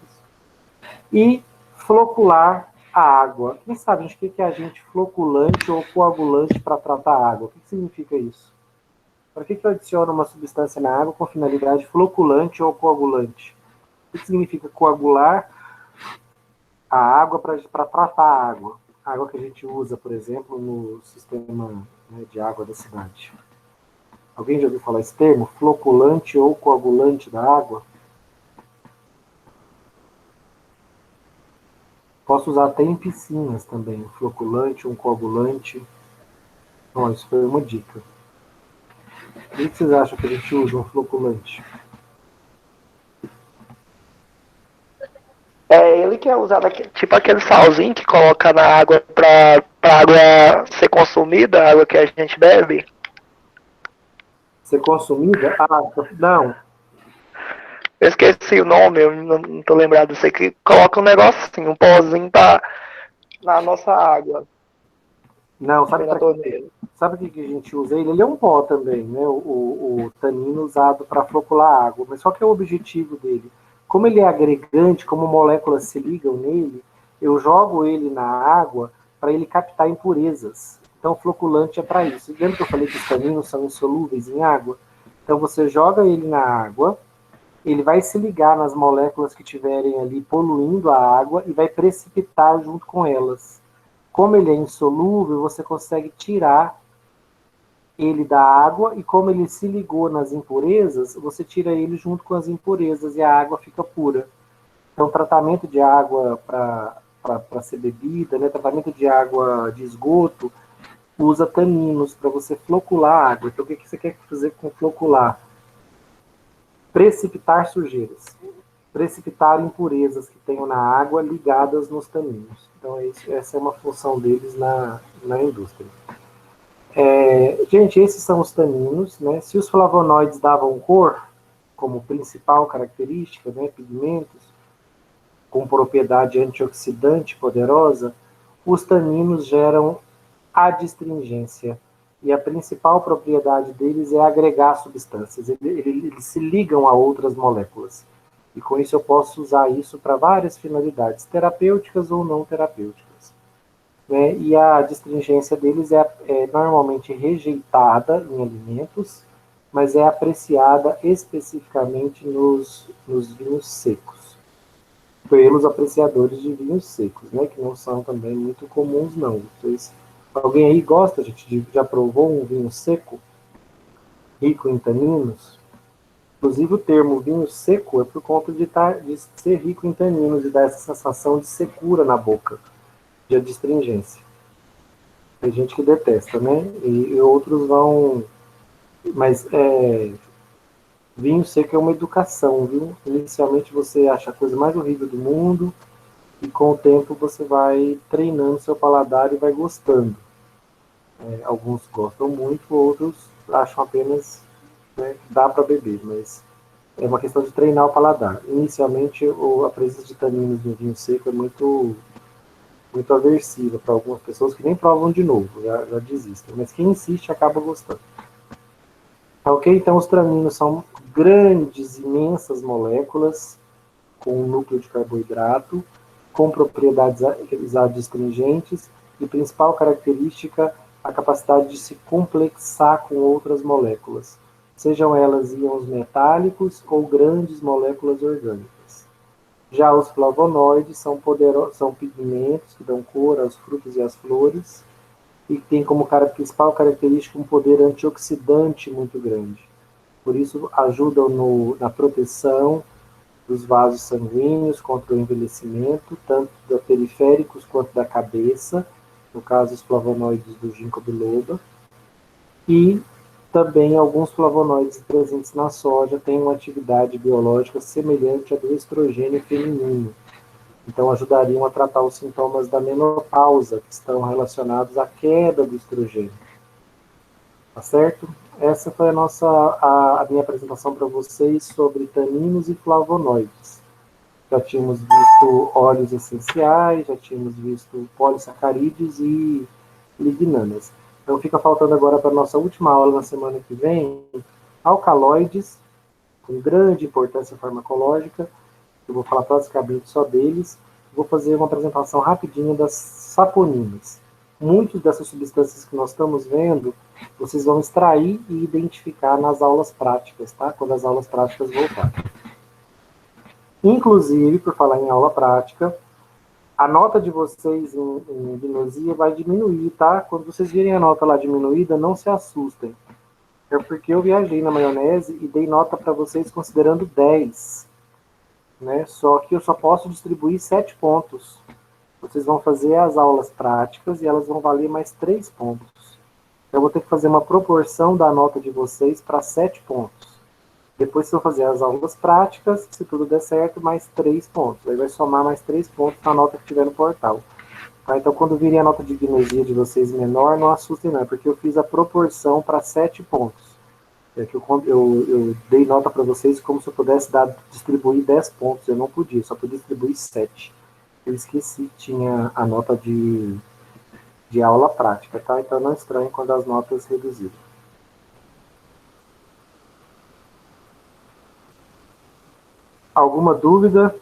E flocular a água. Quem sabe o que é agente floculante ou coagulante para tratar a água? O que significa isso? Para que eu adiciono uma substância na água com finalidade floculante ou coagulante? O que significa coagular a água para tratar a água? A água que a gente usa, por exemplo, no sistema, né, de água da cidade. Alguém já ouviu falar esse termo? Floculante ou coagulante da água? Posso usar até em piscinas também. Um floculante, um coagulante. Bom, isso foi uma dica. O que vocês acham que a gente usa um floculante? É ele que é usado aqui, tipo aquele salzinho que coloca na água pra água ser consumida, a água que a gente bebe. Ser consumida? Ah, não. Eu esqueci o nome, eu não tô lembrado. Eu sei que coloca um negocinho, um pozinho na nossa água. Não, sabe o que a gente usa ele? Ele é um pó também, né? O tanino usado para flocular água. Mas qual que é o objetivo dele? Como ele é agregante, como moléculas se ligam nele, eu jogo ele na água para ele captar impurezas. Então, o floculante é para isso. Lembra que eu falei que os taninos são insolúveis em água? Então, você joga ele na água, ele vai se ligar nas moléculas que estiverem ali poluindo a água e vai precipitar junto com elas. Como ele é insolúvel, você consegue tirar ele da água, e como ele se ligou nas impurezas, você tira ele junto com as impurezas e a água fica pura. Então, tratamento de água para ser bebida, né, tratamento de água de esgoto, usa taninos para você flocular a água. Então, o que você quer fazer com flocular? Precipitar sujeiras. Precipitar impurezas que tenham na água ligadas nos taninos. Então, essa é uma função deles na indústria. Gente, esses são os taninos, né? Se os flavonoides davam cor como principal característica, né, pigmentos com propriedade antioxidante poderosa, os taninos geram adstringência. E a principal propriedade deles é agregar substâncias. Eles se ligam a outras moléculas. E com isso eu posso usar isso para várias finalidades, terapêuticas ou não terapêuticas. Né? E a adstringência deles é normalmente rejeitada em alimentos, mas é apreciada especificamente nos vinhos secos, pelos apreciadores de vinhos secos, né? Que não são também muito comuns, não. Então, alguém aí gosta, gente, já provou um vinho seco, rico em taninos? Inclusive o termo vinho seco é por conta de ser rico em taninos e dar essa sensação de secura na boca, de adstringência. Tem gente que detesta, né? E outros vão... Mas vinho seco é uma educação, viu? Inicialmente você acha a coisa mais horrível do mundo e com o tempo você vai treinando seu paladar e vai gostando. Alguns gostam muito, outros acham apenas, né, dá para beber, mas É uma questão de treinar o paladar. Inicialmente, a presença de taninos no vinho seco é muito aversiva para algumas pessoas que nem provam de novo, já desistem. Mas quem insiste acaba gostando. Ok? Então, os taninos são grandes, imensas moléculas com um núcleo de carboidrato, com propriedades adstringentes e principal característica, a capacidade de se complexar com outras moléculas, sejam elas íons metálicos ou grandes moléculas orgânicas. Já os flavonoides são pigmentos que dão cor aos frutos e às flores e que têm como principal característica um poder antioxidante muito grande. Por isso, ajudam na proteção dos vasos sanguíneos contra o envelhecimento, tanto da periféricos quanto da cabeça, no caso os flavonoides do ginkgo biloba, e também alguns flavonoides presentes na soja têm uma atividade biológica semelhante à do estrogênio feminino. Então ajudariam a tratar os sintomas da menopausa, que estão relacionados à queda do estrogênio. Tá certo? Essa foi a minha apresentação para vocês sobre taninos e flavonoides. Já tínhamos visto óleos essenciais, já tínhamos visto polissacarídeos e lignanas. Então fica faltando agora para a nossa última aula na semana que vem, alcaloides, com grande importância farmacológica. Eu vou falar basicamente só deles. Vou fazer uma apresentação rapidinha das saponinas. Muitas dessas substâncias que nós estamos vendo, vocês vão extrair e identificar nas aulas práticas, tá? Quando as aulas práticas voltarem. Inclusive, por falar em aula prática, a nota de vocês em gnosia vai diminuir, tá? Quando vocês virem a nota lá diminuída, não se assustem. É porque eu viajei na maionese e dei nota para vocês considerando 10. Né? Só que eu só posso distribuir 7 pontos. Vocês vão fazer as aulas práticas e elas vão valer mais 3 pontos. Eu vou ter que fazer uma proporção da nota de vocês para 7 pontos. Depois vocês vão fazer as aulas práticas, se tudo der certo, mais 3 pontos. Aí vai somar mais 3 pontos na nota que tiver no portal. Tá? Então, quando virem a nota de gnosia de vocês menor, não assustem não, porque eu fiz a proporção para 7 pontos. É que eu dei nota para vocês como se eu pudesse distribuir 10 pontos. Eu não podia, só podia distribuir 7. Eu esqueci que tinha a nota de aula prática, tá? Então não estranhe quando as notas reduziram. Alguma dúvida?